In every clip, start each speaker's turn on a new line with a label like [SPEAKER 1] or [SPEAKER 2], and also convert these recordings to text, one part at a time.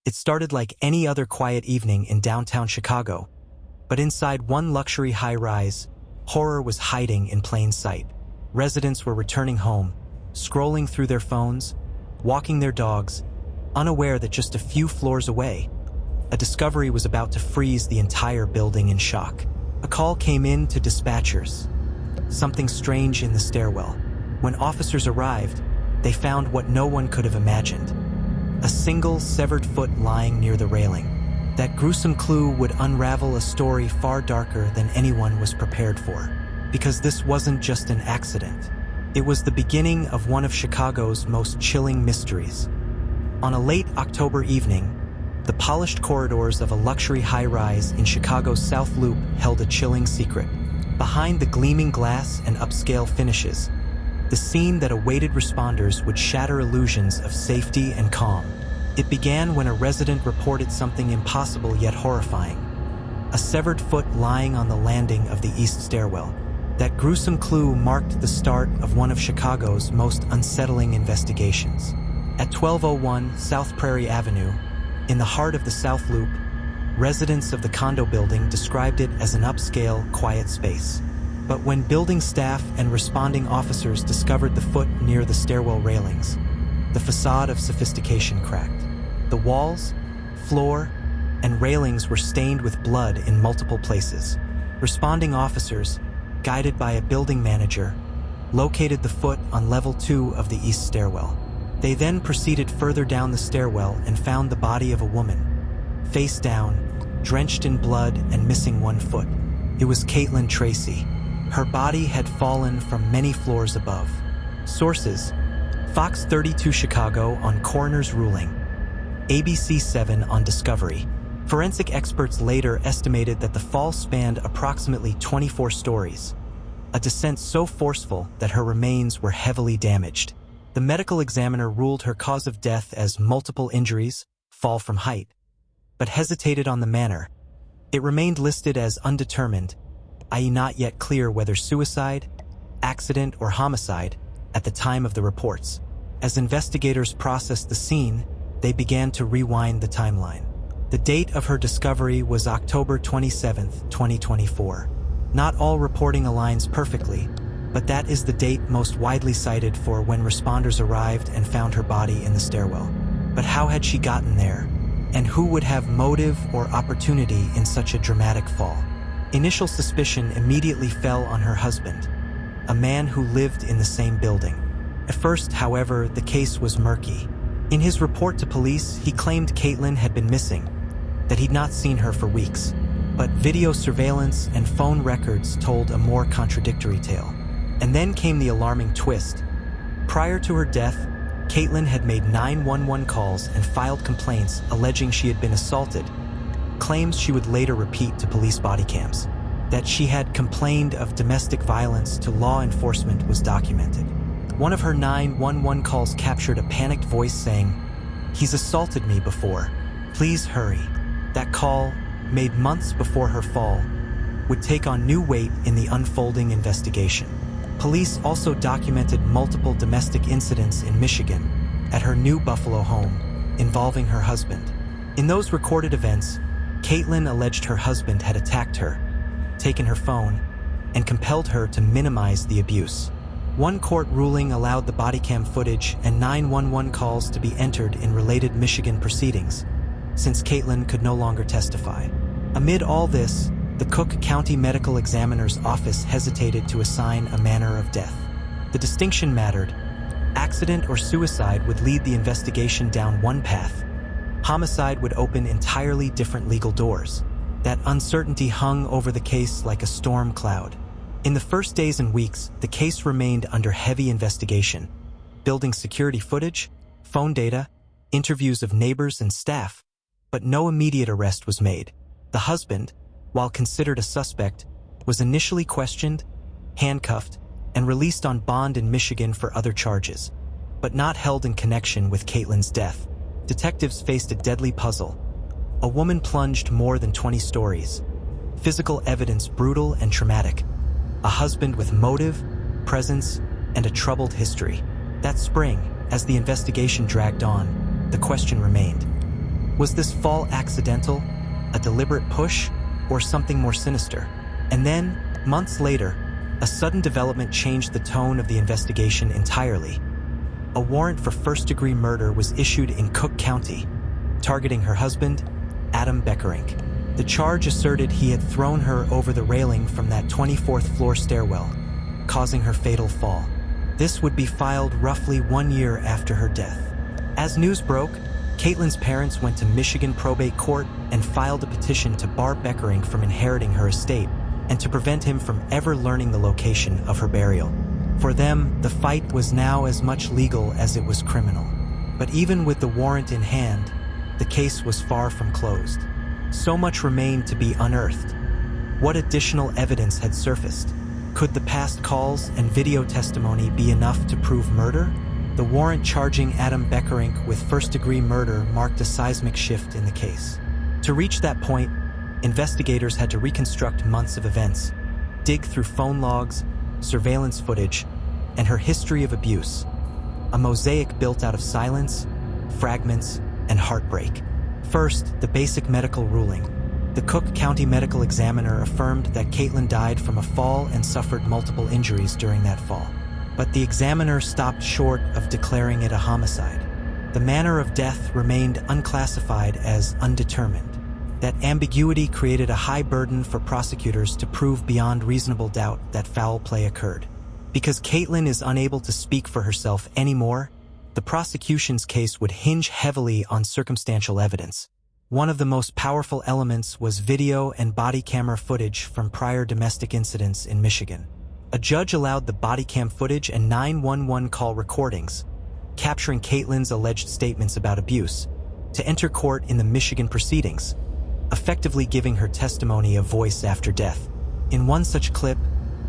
[SPEAKER 1] It started like any other quiet evening in downtown Chicago, but inside one luxury high-rise, horror was hiding in plain sight. Residents were returning home, scrolling through their phones, walking their dogs, unaware that just a few floors away, a discovery was about to freeze the entire building in shock. A call came in to dispatchers. Something strange in the stairwell. When officers arrived, they found what no one could have imagined. A single severed foot lying near the railing. That gruesome clue would unravel a story far darker than anyone was prepared for. Because this wasn't just an accident. It was the beginning of one of Chicago's most chilling mysteries. On a late October evening, the polished corridors of a luxury high-rise in Chicago's South Loop held a chilling secret. Behind the gleaming glass and upscale finishes, the scene that awaited responders would shatter illusions of safety and calm. It began when a resident reported something impossible yet horrifying. A severed foot lying on the landing of the east stairwell. That gruesome clue marked the start of one of Chicago's most unsettling investigations. At 1201 South Prairie Avenue, in the heart of the South Loop, residents of the Condo building described it as an upscale, quiet space. But when building staff and responding officers discovered the foot near the stairwell railings, the facade of sophistication cracked. The walls, floor, and railings were stained with blood in multiple places. Responding officers, guided by a building manager, located the foot on level 2 of the east stairwell. They then proceeded further down the stairwell and found the body of a woman, face down, drenched in blood and missing one foot. It was Caitlin Tracey. Her body had fallen from many floors above. Sources: Fox 32 Chicago on coroner's ruling, ABC 7 on Discovery. Forensic experts later estimated that the fall spanned approximately 24 stories, a descent so forceful that her remains were heavily damaged. The medical examiner ruled her cause of death as multiple injuries, fall from height, but hesitated on the manner. It remained listed as undetermined, i.e. not yet clear whether suicide, accident, or homicide at the time of the reports. As investigators processed the scene, they began to rewind the timeline. The date of her discovery was October 27, 2024. Not all reporting aligns perfectly, but that is the date most widely cited for when responders arrived and found her body in the stairwell. But how had she gotten there? And who would have motive or opportunity in such a dramatic fall? Initial suspicion immediately fell on her husband, a man who lived in the same building. At first, however, the case was murky. In his report to police, he claimed Caitlin had been missing, that he'd not seen her for weeks. But video surveillance and phone records told a more contradictory tale. And then came the alarming twist. Prior to her death, Caitlin had made 911 calls and filed complaints alleging she had been assaulted, claims she would later repeat to police body cams. That she had complained of domestic violence to law enforcement was documented. One of her 911 calls captured a panicked voice saying, "He's assaulted me before. Please hurry." That call, made months before her fall, would take on new weight in the unfolding investigation. Police also documented multiple domestic incidents in Michigan, at her New Buffalo home, involving her husband. In those recorded events, Caitlin alleged her husband had attacked her, taken her phone, and compelled her to minimize the abuse. One court ruling allowed the body cam footage and 911 calls to be entered in related Michigan proceedings, since Caitlin could no longer testify. Amid all this, the Cook County Medical Examiner's Office hesitated to assign a manner of death. The distinction mattered. Accident or suicide would lead the investigation down one path. Homicide would open entirely different legal doors. That uncertainty hung over the case like a storm cloud. In the first days and weeks, the case remained under heavy investigation. Building security footage, phone data, interviews of neighbors and staff, but no immediate arrest was made. The husband, while considered a suspect, was initially questioned, handcuffed, and released on bond in Michigan for other charges, but not held in connection with Caitlin's death. Detectives faced a deadly puzzle. A woman plunged more than 20 stories. Physical evidence brutal and traumatic. A husband with motive, presence, and a troubled history. That spring, as the investigation dragged on, the question remained. Was this fall accidental, a deliberate push, or something more sinister? And then, months later, a sudden development changed the tone of the investigation entirely. A warrant for first-degree murder was issued in Cook County, targeting her husband, Adam Beckerink. The charge asserted he had thrown her over the railing from that 24th floor stairwell, causing her fatal fall. This would be filed roughly 1 year after her death. As news broke, Caitlin's parents went to Michigan probate court and filed a petition to bar Beckerink from inheriting her estate and to prevent him from ever learning the location of her burial. For them, the fight was now as much legal as it was criminal. But even with the warrant in hand, the case was far from closed. So much remained to be unearthed. What additional evidence had surfaced? Could the past calls and video testimony be enough to prove murder? The warrant charging Adam Beckerink with first-degree murder marked a seismic shift in the case. To reach that point, investigators had to reconstruct months of events, dig through phone logs, surveillance footage, and her history of abuse. A mosaic built out of silence, fragments, and heartbreak. First, the basic medical ruling. The Cook County medical examiner affirmed that Caitlin died from a fall and suffered multiple injuries during that fall. But the examiner stopped short of declaring it a homicide. The manner of death remained unclassified as undetermined. That ambiguity created a high burden for prosecutors to prove beyond reasonable doubt that foul play occurred. Because Caitlin is unable to speak for herself anymore, the prosecution's case would hinge heavily on circumstantial evidence. One of the most powerful elements was video and body camera footage from prior domestic incidents in Michigan. A judge allowed the body cam footage and 911 call recordings, capturing Caitlin's alleged statements about abuse, to enter court in the Michigan proceedings, effectively giving her testimony a voice after death. In one such clip,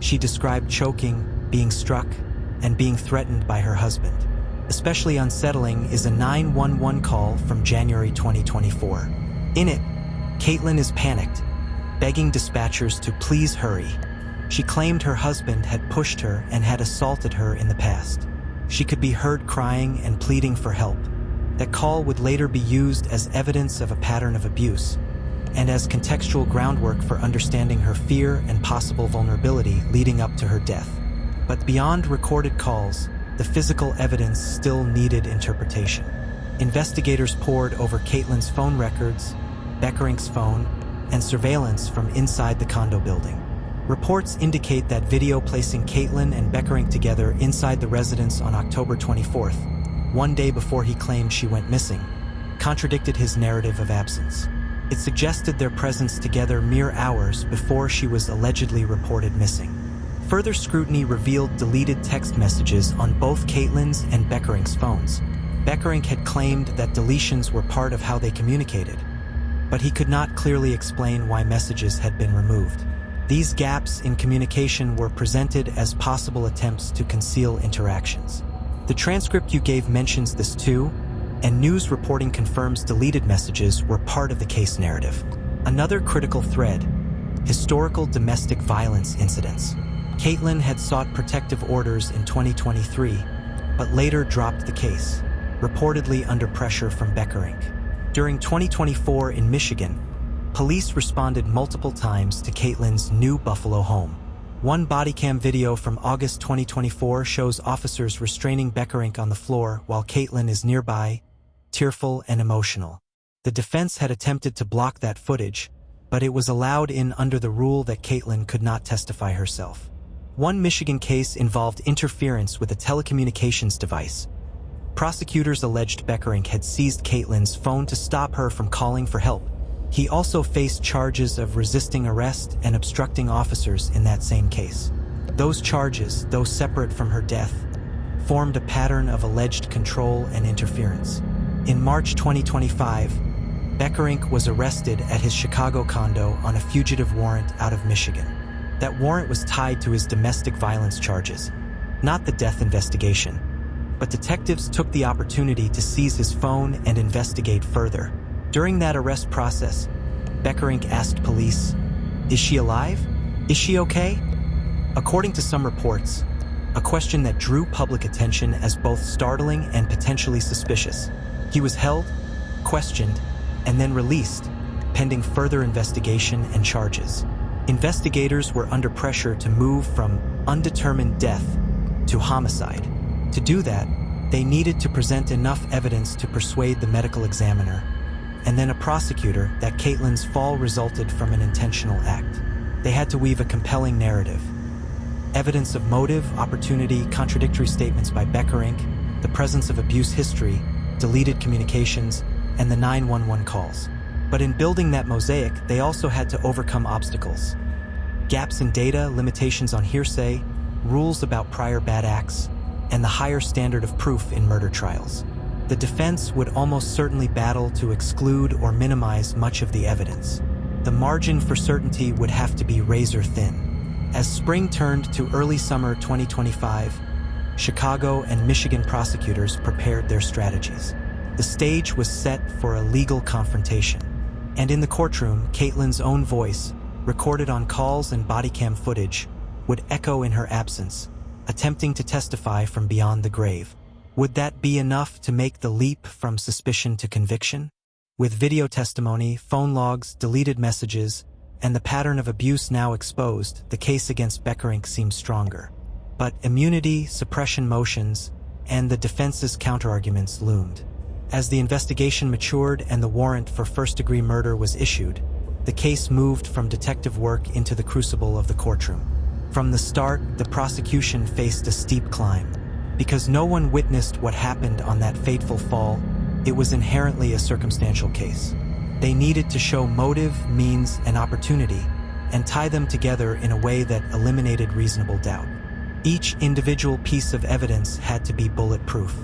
[SPEAKER 1] she described choking, being struck, and being threatened by her husband. Especially unsettling is a 911 call from January 2024. In it, Caitlin is panicked, begging dispatchers to please hurry. She claimed her husband had pushed her and had assaulted her in the past. She could be heard crying and pleading for help. That call would later be used as evidence of a pattern of abuse, and as contextual groundwork for understanding her fear and possible vulnerability leading up to her death. But beyond recorded calls, the physical evidence still needed interpretation. Investigators pored over Caitlin's phone records, Beckerink's phone, and surveillance from inside the condo building. Reports indicate that video placing Caitlin and Beckerink together inside the residence on October 24th, 1 day before he claimed she went missing, contradicted his narrative of absence. It suggested their presence together mere hours before she was allegedly reported missing. Further scrutiny revealed deleted text messages on both Caitlin's and Beckerink's phones. Beckerink had claimed that deletions were part of how they communicated, but he could not clearly explain why messages had been removed. These gaps in communication were presented as possible attempts to conceal interactions. The transcript you gave mentions this too, and news reporting confirms deleted messages were part of the case narrative. Another critical thread: historical domestic violence incidents. Caitlin had sought protective orders in 2023, but later dropped the case, reportedly under pressure from Beckerink. During 2024 in Michigan, police responded multiple times to Caitlin's New Buffalo home. One body cam video from August 2024 shows officers restraining Beckerink on the floor while Caitlin is nearby, tearful and emotional. The defense had attempted to block that footage, but it was allowed in under the rule that Caitlin could not testify herself. One Michigan case involved interference with a telecommunications device. Prosecutors alleged Beckerink had seized Caitlin's phone to stop her from calling for help. He also faced charges of resisting arrest and obstructing officers in that same case. Those charges, though separate from her death, formed a pattern of alleged control and interference. In March 2025, Beckerink was arrested at his Chicago condo on a fugitive warrant out of Michigan. That warrant was tied to his domestic violence charges, not the death investigation. But detectives took the opportunity to seize his phone and investigate further. During that arrest process, Beckerink asked police, "Is she alive? Is she okay?" According to some reports, a question that drew public attention as both startling and potentially suspicious. He was held, questioned, and then released, pending further investigation and charges. Investigators were under pressure to move from undetermined death to homicide. To do that, they needed to present enough evidence to persuade the medical examiner, and then a prosecutor, that Caitlin's fall resulted from an intentional act. They had to weave a compelling narrative. Evidence of motive, opportunity, contradictory statements by Beckerink, the presence of abuse history, deleted communications, and the 911 calls. But in building that mosaic, they also had to overcome obstacles. Gaps in data, limitations on hearsay, rules about prior bad acts, and the higher standard of proof in murder trials. The defense would almost certainly battle to exclude or minimize much of the evidence. The margin for certainty would have to be razor thin. As spring turned to early summer 2025, Chicago and Michigan prosecutors prepared their strategies. The stage was set for a legal confrontation. And in the courtroom, Caitlin's own voice, recorded on calls and body cam footage, would echo in her absence, attempting to testify from beyond the grave. Would that be enough to make the leap from suspicion to conviction? With video testimony, phone logs, deleted messages, and the pattern of abuse now exposed, the case against Beckerink seemed stronger. But immunity, suppression motions, and the defense's counterarguments loomed. As the investigation matured and the warrant for first-degree murder was issued, the case moved from detective work into the crucible of the courtroom. From the start, the prosecution faced a steep climb. Because no one witnessed what happened on that fateful fall, it was inherently a circumstantial case. They needed to show motive, means, and opportunity, and tie them together in a way that eliminated reasonable doubt. Each individual piece of evidence had to be bulletproof.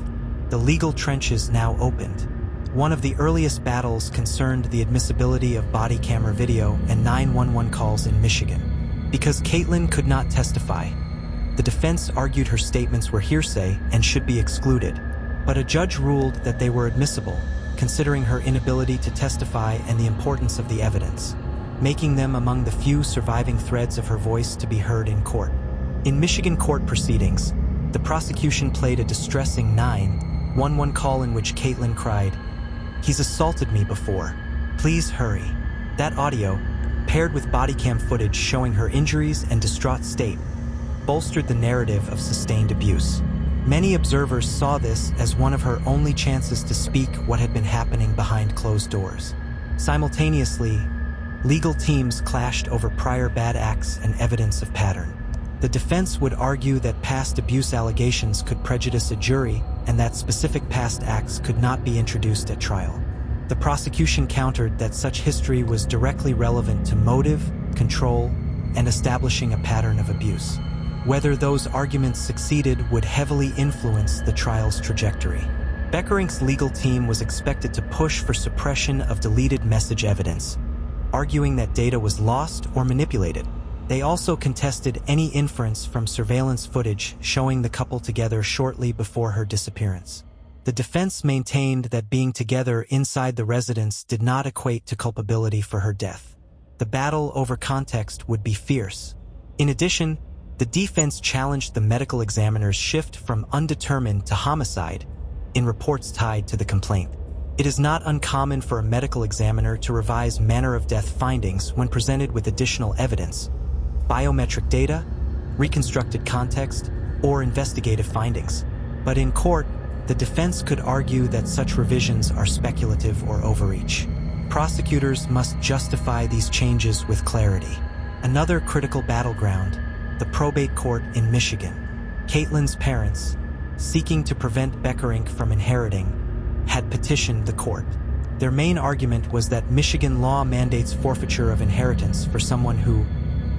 [SPEAKER 1] The legal trenches now opened. One of the earliest battles concerned the admissibility of body camera video and 911 calls in Michigan. Because Caitlin could not testify, the defense argued her statements were hearsay and should be excluded, but a judge ruled that they were admissible, considering her inability to testify and the importance of the evidence, making them among the few surviving threads of her voice to be heard in court. In Michigan court proceedings, the prosecution played a distressing 911 call in which Caitlin cried, "He's assaulted me before. Please hurry." That audio, paired with body cam footage showing her injuries and distraught state, bolstered the narrative of sustained abuse. Many observers saw this as one of her only chances to speak what had been happening behind closed doors. Simultaneously, legal teams clashed over prior bad acts and evidence of pattern. The defense would argue that past abuse allegations could prejudice a jury and that specific past acts could not be introduced at trial. The prosecution countered that such history was directly relevant to motive, control, and establishing a pattern of abuse. Whether those arguments succeeded would heavily influence the trial's trajectory. Beckerink's legal team was expected to push for suppression of deleted message evidence, arguing that data was lost or manipulated. They also contested any inference from surveillance footage showing the couple together shortly before her disappearance. The defense maintained that being together inside the residence did not equate to culpability for her death. The battle over context would be fierce. In addition, the defense challenged the medical examiner's shift from undetermined to homicide in reports tied to the complaint. It is not uncommon for a medical examiner to revise manner of death findings when presented with additional evidence, biometric data, reconstructed context, or investigative findings. But in court, the defense could argue that such revisions are speculative or overreach. Prosecutors must justify these changes with clarity. Another critical battleground, the probate court in Michigan. Caitlin's parents, seeking to prevent Beckerink from inheriting, had petitioned the court. Their main argument was that Michigan law mandates forfeiture of inheritance for someone who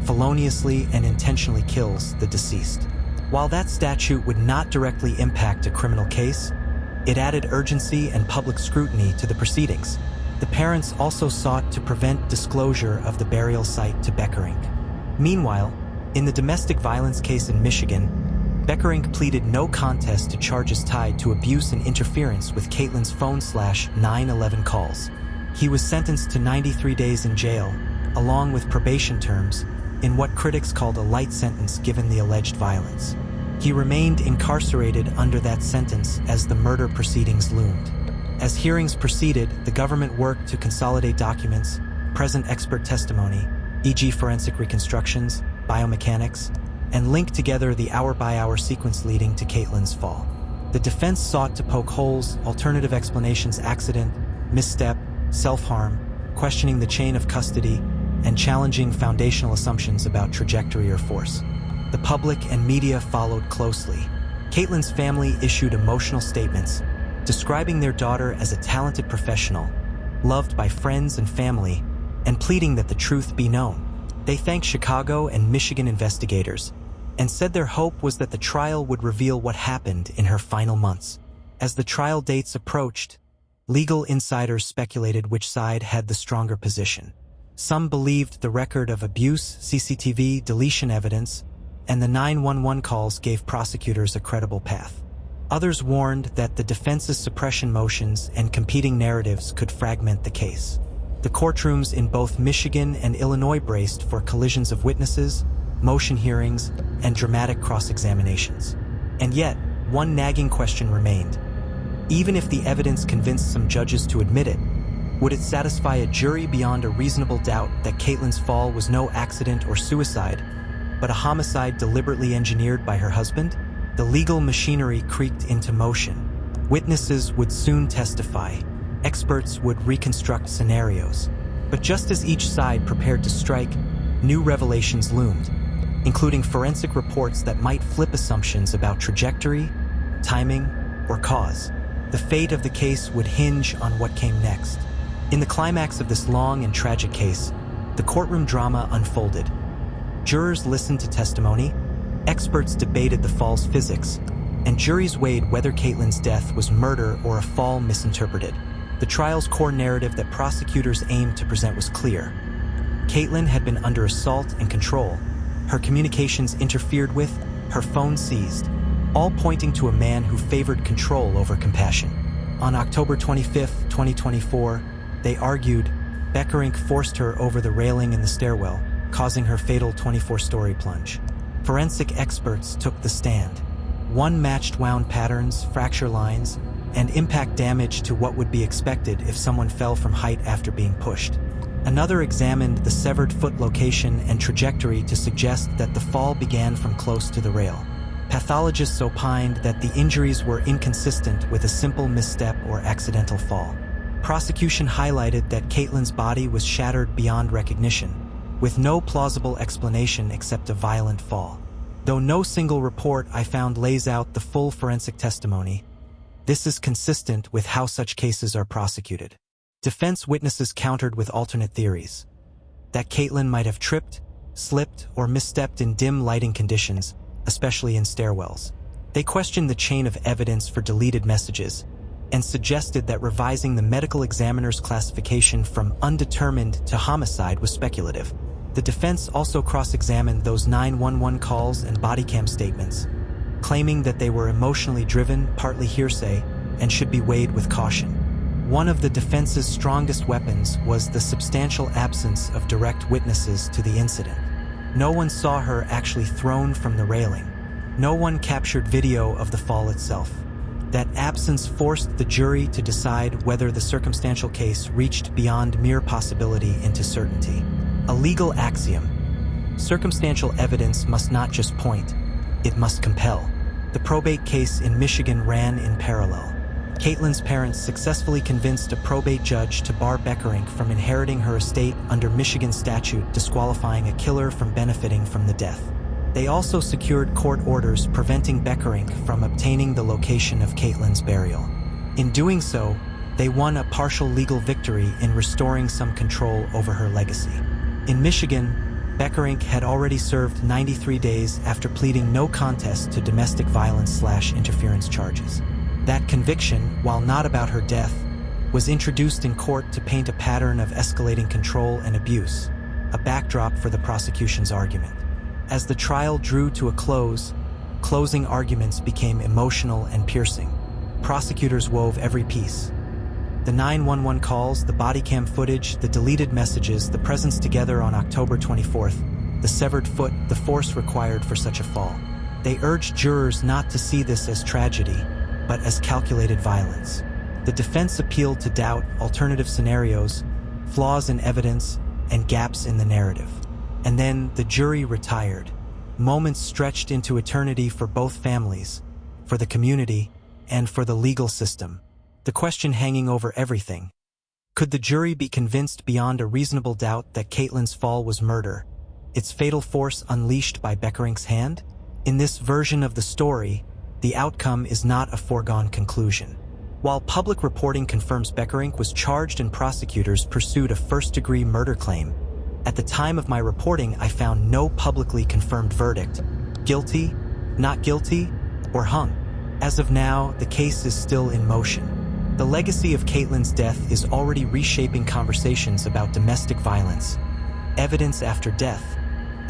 [SPEAKER 1] feloniously and intentionally kills the deceased. While that statute would not directly impact a criminal case, it added urgency and public scrutiny to the proceedings. The parents also sought to prevent disclosure of the burial site to Beckerink. Meanwhile, in the domestic violence case in Michigan, Beckerink pleaded no contest to charges tied to abuse and interference with Caitlin's phone/911 calls. He was sentenced to 93 days in jail, along with probation terms, in what critics called a light sentence given the alleged violence. He remained incarcerated under that sentence as the murder proceedings loomed. As hearings proceeded, the government worked to consolidate documents, present expert testimony, e.g. forensic reconstructions, biomechanics, and link together the hour-by-hour sequence leading to Caitlin's fall. The defense sought to poke holes, alternative explanations, accident, misstep, self-harm, questioning the chain of custody, and challenging foundational assumptions about trajectory or force. The public and media followed closely. Caitlin's family issued emotional statements, describing their daughter as a talented professional, loved by friends and family, and pleading that the truth be known. They thanked Chicago and Michigan investigators, and said their hope was that the trial would reveal what happened in her final months. As the trial dates approached, legal insiders speculated which side had the stronger position. Some believed the record of abuse, CCTV, deletion evidence, and the 911 calls gave prosecutors a credible path. Others warned that the defense's suppression motions and competing narratives could fragment the case. The courtrooms in both Michigan and Illinois braced for collisions of witnesses, motion hearings, and dramatic cross-examinations. And yet, one nagging question remained. Even if the evidence convinced some judges to admit it, would it satisfy a jury beyond a reasonable doubt that Caitlin's fall was no accident or suicide, but a homicide deliberately engineered by her husband? The legal machinery creaked into motion. Witnesses would soon testify. Experts would reconstruct scenarios. But just as each side prepared to strike, new revelations loomed, including forensic reports that might flip assumptions about trajectory, timing, or cause. The fate of the case would hinge on what came next. In the climax of this long and tragic case, the courtroom drama unfolded. Jurors listened to testimony, experts debated the fall's physics, and juries weighed whether Caitlin's death was murder or a fall misinterpreted. The trial's core narrative that prosecutors aimed to present was clear. Caitlin had been under assault and control, her communications interfered with, her phone seized, all pointing to a man who favored control over compassion. On October 25, 2024, they argued Beckerink forced her over the railing in the stairwell, causing her fatal 24-story plunge. Forensic experts took the stand. One matched wound patterns, fracture lines, and impact damage to what would be expected if someone fell from height after being pushed. Another examined the severed foot location and trajectory to suggest that the fall began from close to the rail. Pathologists opined that the injuries were inconsistent with a simple misstep or accidental fall. Prosecution highlighted that Caitlin's body was shattered beyond recognition, with no plausible explanation except a violent fall. Though no single report I found lays out the full forensic testimony, this is consistent with how such cases are prosecuted. Defense witnesses countered with alternate theories. That Caitlin might have tripped, slipped, or misstepped in dim lighting conditions, especially in stairwells. They questioned the chain of evidence for deleted messages, and suggested that revising the medical examiner's classification from undetermined to homicide was speculative. The defense also cross-examined those 911 calls and body cam statements, claiming that they were emotionally driven, partly hearsay, and should be weighed with caution. One of the defense's strongest weapons was the substantial absence of direct witnesses to the incident. No one saw her actually thrown from the railing. No one captured video of the fall itself. That absence forced the jury to decide whether the circumstantial case reached beyond mere possibility into certainty. A legal axiom: circumstantial evidence must not just point, it must compel. The probate case in Michigan ran in parallel. Caitlin's parents successfully convinced a probate judge to bar Beckerink from inheriting her estate under Michigan statute disqualifying a killer from benefiting from the death. They also secured court orders preventing Beckerink from obtaining the location of Caitlin's burial. In doing so, they won a partial legal victory in restoring some control over her legacy. In Michigan, Beckerink had already served 93 days after pleading no contest to domestic violence/interference charges. That conviction, while not about her death, was introduced in court to paint a pattern of escalating control and abuse, a backdrop for the prosecution's argument. As the trial drew to a close, closing arguments became emotional and piercing. Prosecutors wove every piece. The 911 calls, the body cam footage, the deleted messages, the presence together on October 24th, the severed foot, the force required for such a fall. They urged jurors not to see this as tragedy, but as calculated violence. The defense appealed to doubt, alternative scenarios, flaws in evidence, and gaps in the narrative. And then the jury retired. Moments stretched into eternity for both families, for the community, and for the legal system. The question hanging over everything: could the jury be convinced beyond a reasonable doubt that Caitlin's fall was murder, its fatal force unleashed by Beckerink's hand? In this version of the story, the outcome is not a foregone conclusion. While public reporting confirms Beckerink was charged and prosecutors pursued a first-degree murder claim, at the time of my reporting I found no publicly confirmed verdict: guilty, not guilty, or hung. As of now, the case is still in motion. The legacy of Caitlin's death is already reshaping conversations about domestic violence, evidence after death,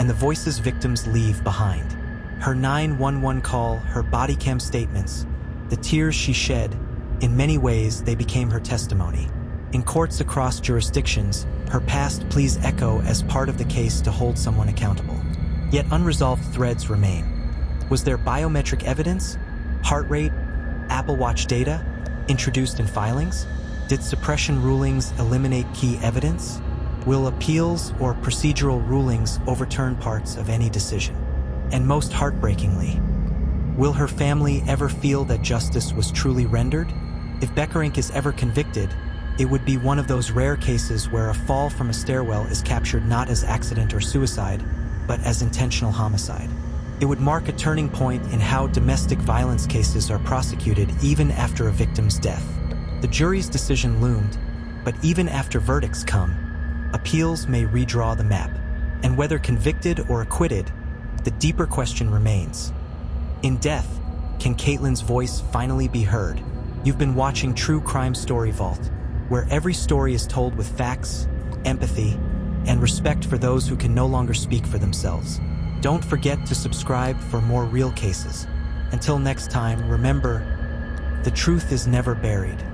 [SPEAKER 1] and the voices victims leave behind. Her 911 call, her body cam statements, the tears she shed, in many ways they became her testimony. In courts across jurisdictions, her past pleas echo as part of the case to hold someone accountable. Yet unresolved threads remain. Was there biometric evidence, heart rate, Apple Watch data, introduced in filings? Did suppression rulings eliminate key evidence? Will appeals or procedural rulings overturn parts of any decision? And most heartbreakingly, will her family ever feel that justice was truly rendered? If Beckerink is ever convicted, it would be one of those rare cases where a fall from a stairwell is captured not as accident or suicide, but as intentional homicide. It would mark a turning point in how domestic violence cases are prosecuted even after a victim's death. The jury's decision loomed, but even after verdicts come, appeals may redraw the map. And whether convicted or acquitted, the deeper question remains: in death, can Caitlin's voice finally be heard? You've been watching True Crime Story Vault, where every story is told with facts, empathy, and respect for those who can no longer speak for themselves. Don't forget to subscribe for more real cases. Until next time, remember, the truth is never buried.